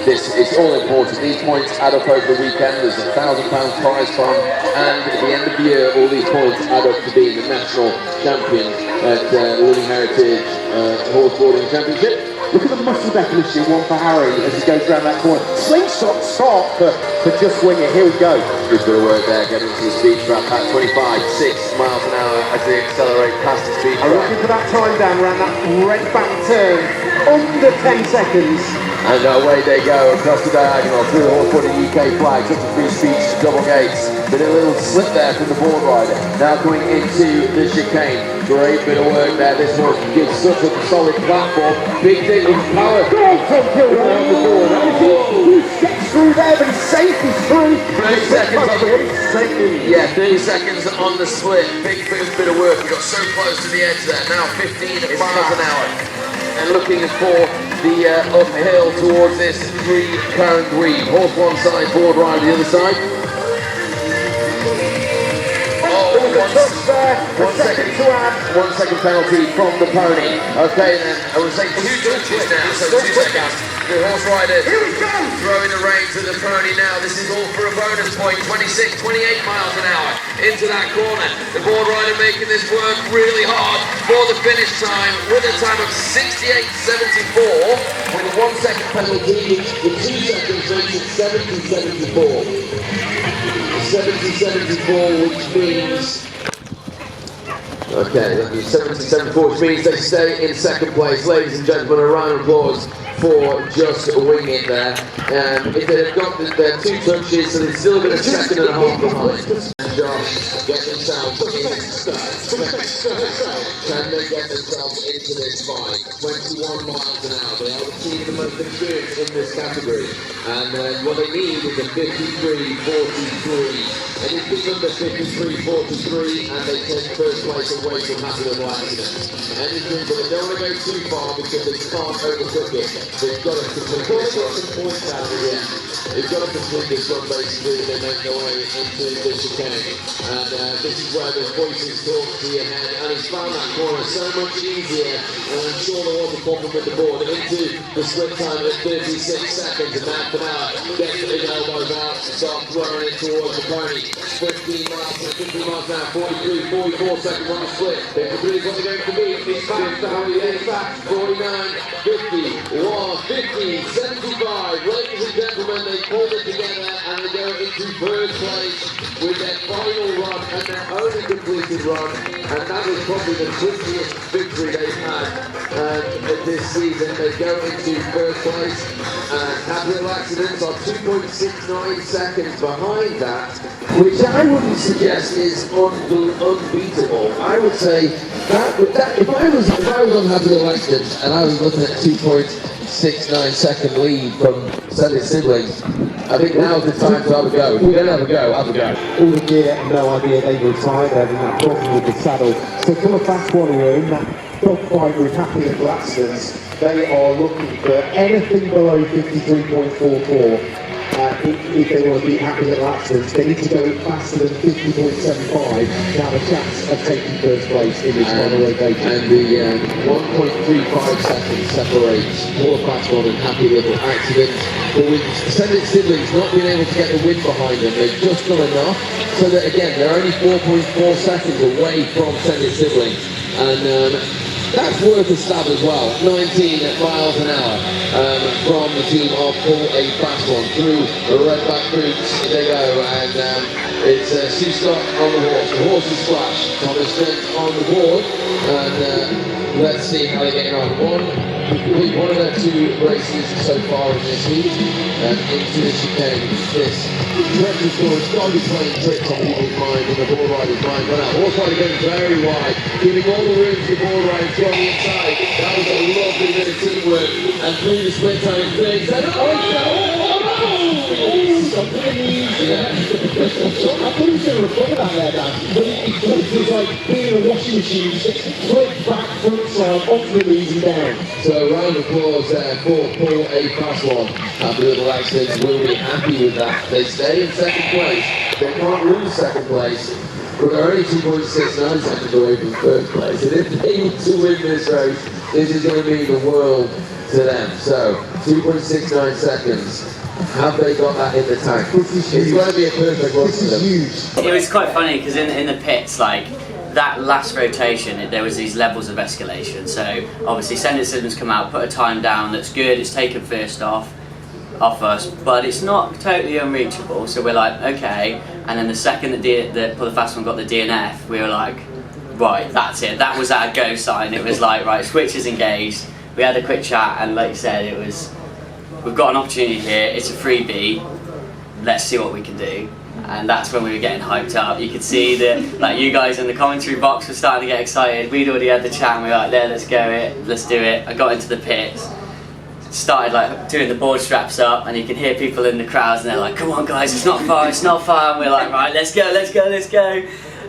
it's all important. These points add up over the weekend. There's a £1,000 prize fund, and at the end of the year, all these points add up to being the national champion at Living Heritage Horseboarding Championship. Look at the muscle definition, one for Harry as he goes around that corner. Slingshot start for Just Wing It. Here we go. Good bit of work there, getting to the speed trap at 25, 6 miles an hour as they accelerate past the speed I'm trap. looking for that time down around that red back turn. Under 10 seconds. And away they go across the diagonal through the Horseboarding UK flag, up to free speech, double gates. Been a little slip there from the board rider. Now coming into the chicane. Great bit of work there. This one gives such a solid platform. Big thing with power. Go from Kilroy around the board. He gets through there, but he's safe. He's through. 30 seconds on the 30 seconds on the split. Big bit of work. We got so close to the edge there. Now 15 miles an hour. And looking for the uphill towards this 3-current weave. Horse one side, board rider the other side. One second penalty from the pony. Okay then, I would say 2 touches now, so 2 seconds. The horse rider throwing the reins to the pony now. This is all for a bonus point. 26, 28 miles an hour into that corner. The board rider making this work really hard for the finish time with a time of 68.74 with a 1 second penalty. The 2 seconds makes it 70.74. 70.74, which means... Okay, that means 70.74, which means they stay in second place. Ladies and gentlemen, a round of applause for Just Wing It there. If they've got their 2 touches, so they've still got a second and a half behind. And Josh get themselves in. Can they get themselves into this fight? 21 miles an hour. They are the team the most experienced in this category. And what they need is a 53.43. Anything under 53.43 and they take first place away from Happy Little Accident. Anything, but they don't want to go too far because they can't overcook it. They've got to complete this run. Some points down at the end. They've got to complete this run basically. They make their way into the chicane. And this is where the voices talk to your head. And he's found that corner so much easier. And I'm sure there was a problem with the board. Into the split time at 36 seconds. And now Fanella gets the big elbows out and starts throwing it towards the pony. 50 miles an hour, 43, 44 seconds on the split. They can believe what they're going to be. It's back, 49, 50, 50, 75. Ladies and gentlemen, they pulled it together and they go into third place with their final run and their only completed run. And that is probably the quickest victory they've had this season. They go into first place and Happy Little Accidents are 2.69 seconds behind that, which I wouldn't suggest is unbeatable. I would say that if I was on Happy Little Accidents and I was looking at 2.69 second lead from Sending Siblings, I think now's the time to have a go. If we're going to have a go, have a go. All the gear, no idea they were tired, having that problem with the saddle. So come a fast one here in that dogfight with Happy Little Accidents. They are looking for anything below 53.44. If they want to beat Happy Little Accidents, they need to go faster than 50.75 to have a chance of taking first place in this final rotation. And the 1.35 seconds separates Paul Platform and Happy Little Accidents. But with Sending Siblings not being able to get the win behind them, they've just done enough so that again they're only 4.4 seconds away from Sending Siblings. And that's worth a stab as well. 19 miles an hour from the team of Paul A. Fastone through the Redback Boots. They go, and it's Sue Scott on the horse. The horse is Splash. Thomas Trent on the board, and let's see how they're getting on. One of their 2 races so far in this heat, into the chicane. This dreadful score has got to be playing tricks on people's minds and the ball rider's mind. But now, horse rider going very wide, giving all the room to the ball rider to on the inside. That was a lovely bit of teamwork. And through the split time, 37. Something easy. I thought he was going to recover that there, Dan. But it was like being a washing machine, just flick back, front side, onto the knees and down. So a round of applause there for Paul A. Fastone. Happy Little Accidents will be happy with that. They stay in second place. They can't lose second place. But they're only 2.69 seconds away from third place. And if they need to win this race, this is going to mean the world to them. So 2.69 seconds. Have they got that in the tank? It's going to be a perfect run for them. It was quite funny because in the pits, like that last rotation, there was these levels of escalation. So obviously send-it systems come out, put a time down that's good, it's taken first off us, but it's not totally unreachable. So we're like, okay, and then the second that Pull the Fast One got the DNF, we were like, right, that's it, that was our go sign. It was like, right, switch is engaged. We had a quick chat, and like you said, it was, we've got an opportunity here, it's a freebie, let's see what we can do. And that's when we were getting hyped up. You could see that, like, you guys in the commentary box were starting to get excited. We'd already had the chat, and we were like, yeah, let's do it. I got into the pits, started like doing the board straps up, and you can hear people in the crowds, and they're like, come on guys, it's not far, it's not far. And we're like, right, let's go.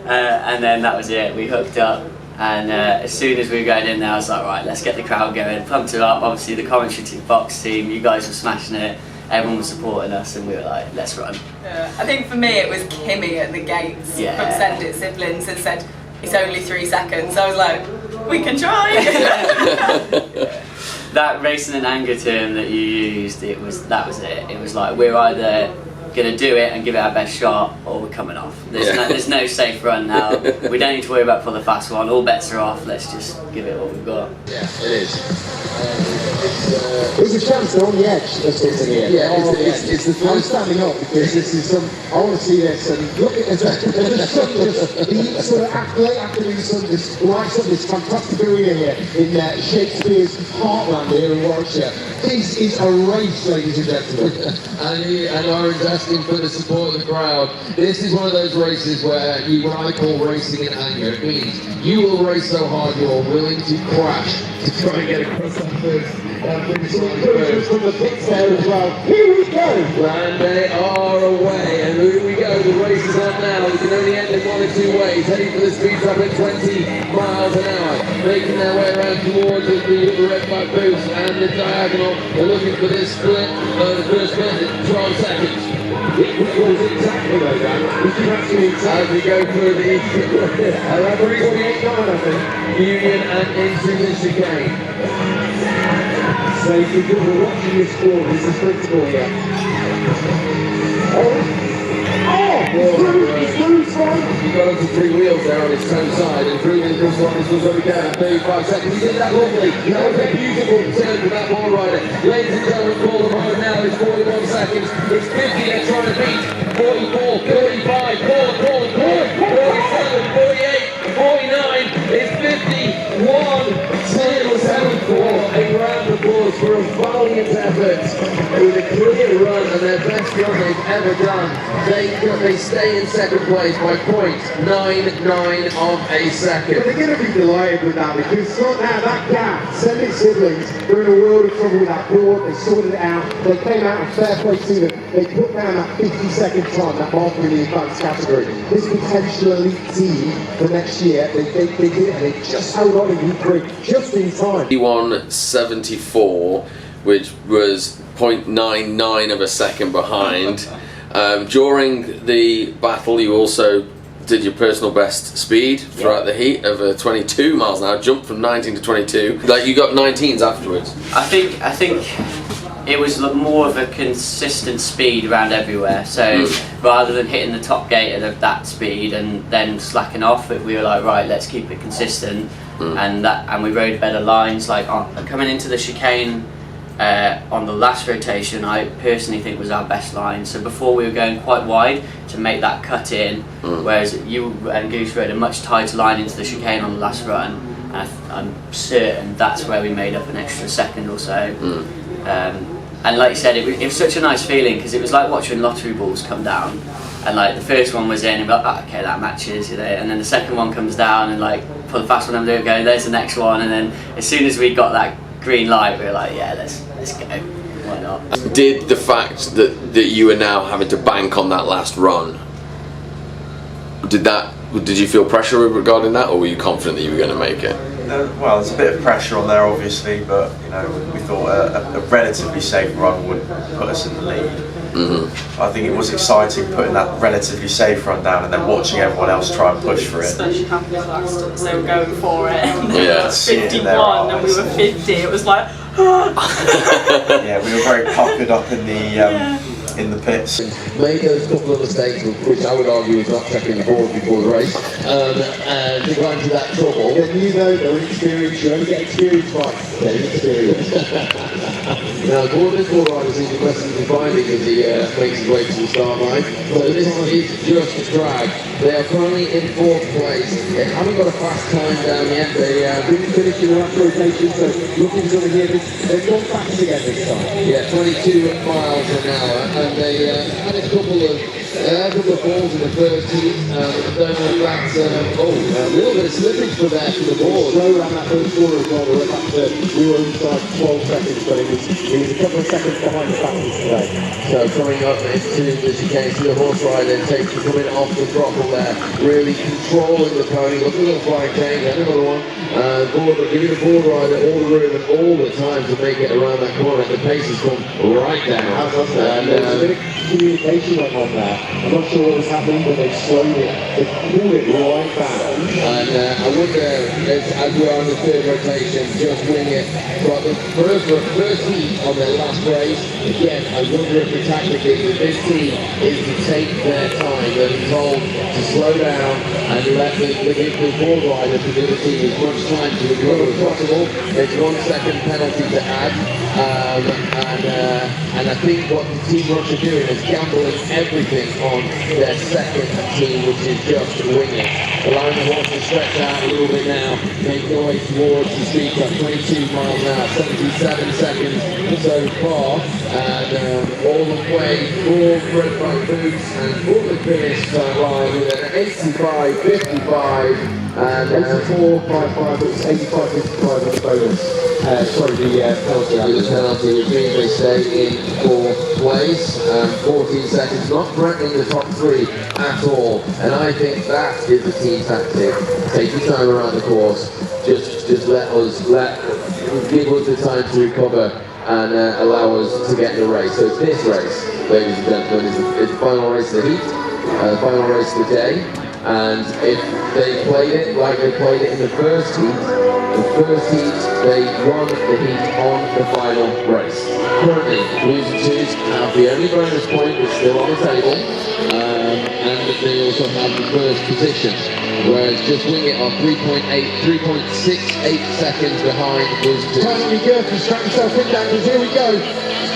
And then that was it, we hooked up. And as soon as we were going in there, I was like, right, let's get the crowd going, pumped it up. Obviously the commentary box team, you guys were smashing it. Everyone was supporting us, and we were like, let's run. I think for me it was Kimmy at the gates from Send It Siblings and said, it's only 3 seconds. I was like, we can try. That racing in anger term that you used, that was it. It was like, we're either going to do it and give it our best shot, or we're coming off. There's no safe run now. We don't need to worry about Pull the Fast One. All bets are off. Let's just give it what we've got. Yeah, it is. There's a chance they're on the edge of something here. Yeah, it's the I'm standing up because this is some. I want to see this and look at the sort of late afternoon sun just lights up this fantastic arena here in Shakespeare's heartland here in Warwickshire. This is a race, ladies and gentlemen. And are investing for the support of the crowd. This is one of those races where what I call racing in anger. It means you will race so hard you're willing to crash to try and get across that first. From the pits there as well. Here we go! And they are away, and here we go, the race is on now. We can only end in one of two ways, heading for the speed trap at 20 miles an hour, making their way around towards the red back boost and the diagonal. They're looking for this split, the first split in 12 seconds. It was exactly like that. We can actually as we go through the 348 I think, Union and into the chicane. So if you're watching this score, this is principle here. He got onto 3 wheels there on his toe side and threw in this one. This was only down at 35 seconds. He did that lovely. That was a beautiful turn for that ball rider. Ladies and gentlemen, call them home now. It's 41 seconds. It's 50 they're trying to beat. 44, 35, 47, 48, 49. It's 51. 7-4, a round of applause for a valiant effort with a clear run and their best run they've ever done. They stay in second place by 0.99 of a second. But they're going to be delighted with that because sort now that gap, Send It Siblings, they're in a world of trouble with that board, they sorted it out, they came out and fair play to them, they put down that 50-second time, that marker in the advanced category. This potential elite team for next year, they did it and they just held on in Group 3 just in time. 71.74, which was 0.99 of a second behind. During the battle, you also did your personal best speed throughout the heat of 22 miles an hour, jumped from 19 to 22. Like, you got 19s afterwards. I think it was more of a consistent speed around everywhere. So rather than hitting the top gate at that speed and then slacking off, we were like, right, let's keep it consistent. And we rode better lines. Like coming into the chicane on the last rotation, I personally think was our best line. So before we were going quite wide to make that cut in, whereas you and Goose rode a much tighter line into the chicane on the last run. And I'm certain that's where we made up an extra second or so. And like you said, it was such a nice feeling because it was like watching lottery balls come down. And like the first one was in, and we're like, oh, okay, that matches, you know. And then the second one comes down, and like Pull the Fast One, and there we go, there's the next one. And then as soon as we got that green light, we were like, yeah, let's go. Why not? Did the fact that you were now having to bank on that last run, did you feel pressure regarding that, or were you confident that you were going to make it? Well, there's a bit of pressure on there, obviously, but you know, we thought a relatively safe run would put us in the lead. I think it was exciting putting that relatively safe run down and then watching everyone else try and push for it. Especially happened last us, they were going for it. And they Yeah. were 51 and we were 50. It was like, Yeah, we were very puckered up in the in the pits. Made those couple of mistakes, which I would argue was not checking the board before the race, and to go into that trouble. Then you know they're experienced, you only get experience twice. Getting experience. Now, this board rider seems aggressively finding as he makes his way to the start line. So this is just a drag. They are currently in 4th place. They haven't got a fast time down yet. They didn't finish in the last rotation, so looking over here, they've gone fast again this time. Yeah, 22 miles an hour, and they had a couple of balls in the first heat. I don't know if that's a little bit of slippage for the board. Slow around that first corner as well. We were inside 12 seconds, but it was a couple of seconds behind the fastest today. So coming up into the chicane, see the horse rider coming off the throttle there, really controlling the pony. Look at the little flying change, and another one. Giving the board rider all the room and all the time to make it around that corner. The pace has come right down. And a bit of communication went on there. I'm not sure what was happening, but they slowed it. They pulled it right back. And I wonder, as we are in the 3rd rotation, just wing it. But the first heat on their last race, again, I wonder if the tactically this team is to take their time. They're told to slow down and let the board rider for the other team as much time to recover as possible. There's 1 second penalty to add. And I think what the Team Rush are doing is gambling everything on their second team, which is just winging. Allowing the horse to stretch out a little bit now, make their way towards the speed at 22 miles an hour, 77 seconds so far, and all the way for Red Bright Boots and all the finish line with an 85-55 and 84-55, it's 85-55 on the bonus. Sorry, the penalty. The penalty, which means they stay in 4th place, 14 seconds, not threatening the top 3 at all. And I think that is the team tactic. Take your time around the course, just give us the time to recover and allow us to get in the race. So this race, ladies and gentlemen, is the final race of the heat, the final race of the day. And if they played it like they played it in the first heat, they won the heat on the final race. Currently, losing twos have the only bonus point that's still on the table, and they also have the first position. Whereas just wing it are 3.68 seconds behind losing twos. Time on your girth and strap yourself in, Daniels. Here we go.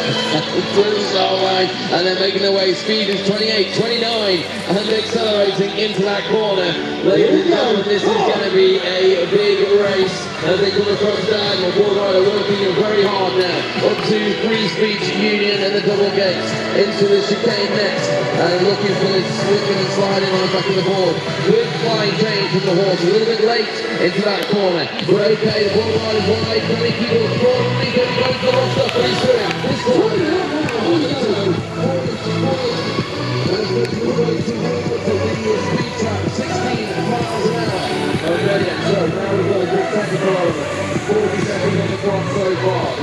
Through the start line, and they're making their way. Speed is 28, 29, and accelerating into that corner. Ladies and gentlemen, this is going to be a big race as they come across diagonal. Board rider working very hard now. Up to 3-speed union and the double gates into the chicane next, and looking for the slipping and sliding on the back of the board. Good flying change from the horse, a little bit late into that corner. But okay, the board rider's wide, plenty of people broadly going to go for the horse stuff, but he's through. This time.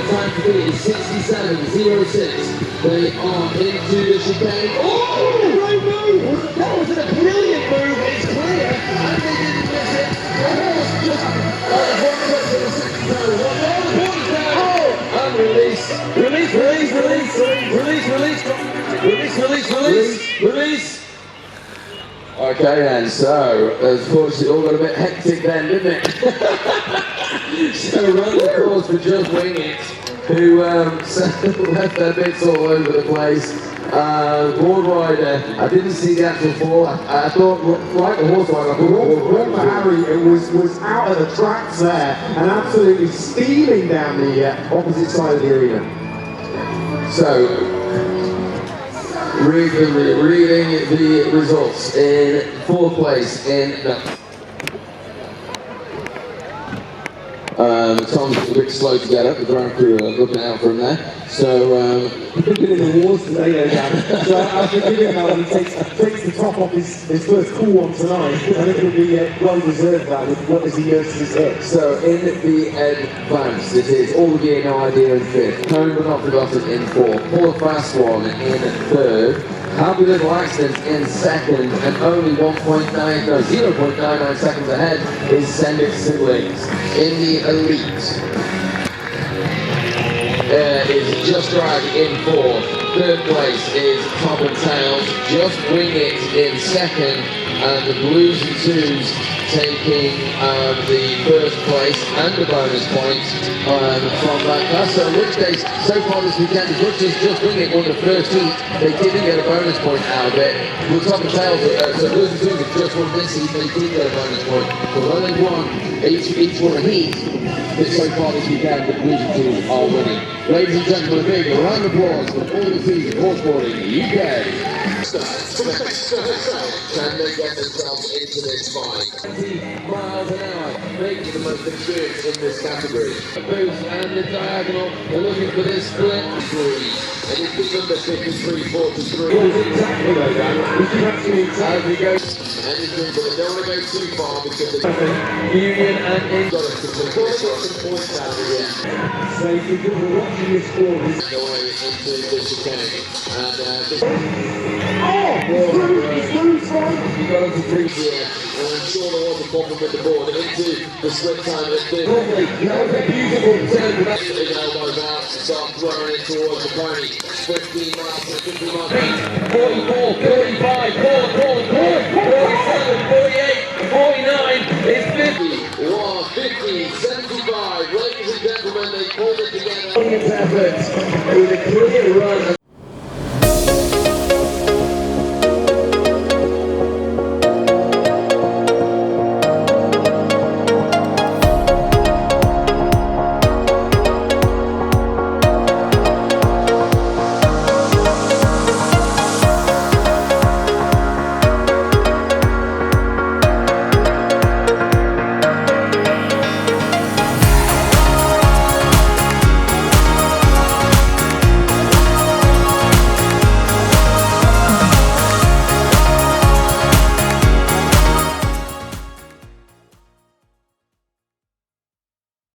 Time to beat is 67.06. They are into the chicane. Oh, right move! That was a brilliant move. It's clear, and they didn't miss it. The horse just one foot to the second row. And release. Okay then, so unfortunately it all got a bit hectic then, didn't it? So run the course for Just Wing It, who left their bits all over the place. Board rider, I didn't see the actual fall. I thought, right, the horse rider, I thought Harry was out of the tracks there and absolutely steaming down the opposite side of the arena. So, reading the results in 4th place in Tom's a bit slow to get up, the ground crew are looking out for him there. So, he's been in the wars today, Dan. So I forgive him now when he takes the top off his first cool one tonight. I think it'll be well deserved that with what is he nurses his hip. So in the advance, it is All the Gear, No Idea in 5th, Cone but Not Forgotten in 4th, Pull a Fast One in 3rd, Happy Little Accident in 2nd, and only 0.99 seconds ahead is Send It Siblings. In the Elite, is Just Drag in 4th. Third place is Top and Tails, Just Wing It in second, and the Blues and Twos taking the first place and the bonus points from that class. So in which case, so far this weekend, as much as Just Wing It won the first heat, they didn't get a bonus point out of it. With Top and Tails, so Blues and Twos have just won this heat, they did get a bonus point. But when they won, each won a heat, so far this weekend, the Blues and Twos are winning. Ladies and gentlemen, a big round of applause for all the teams of Horseboarding UK. Can they get themselves into this fight? 20 miles an hour, making the most experience in this category. The boost and the diagonal, they're looking for this split. And it's the number 53-43. Exactly like that. As he goes, anything, but they don't want to go too far because the Union and in got us to put some points out again. So if you're watching this score, Away into this chicane. And this you got us to three here. And I'm sure there was a problem with the board into the slip time at this. That was a beautiful turn. Big elbows out to start throwing it towards the pony. 15 miles, 50 miles. 44, 45, 47, 48, 49, it's 50. 50, 75. Ladies and gentlemen, they pulled it together. effort with a clear run.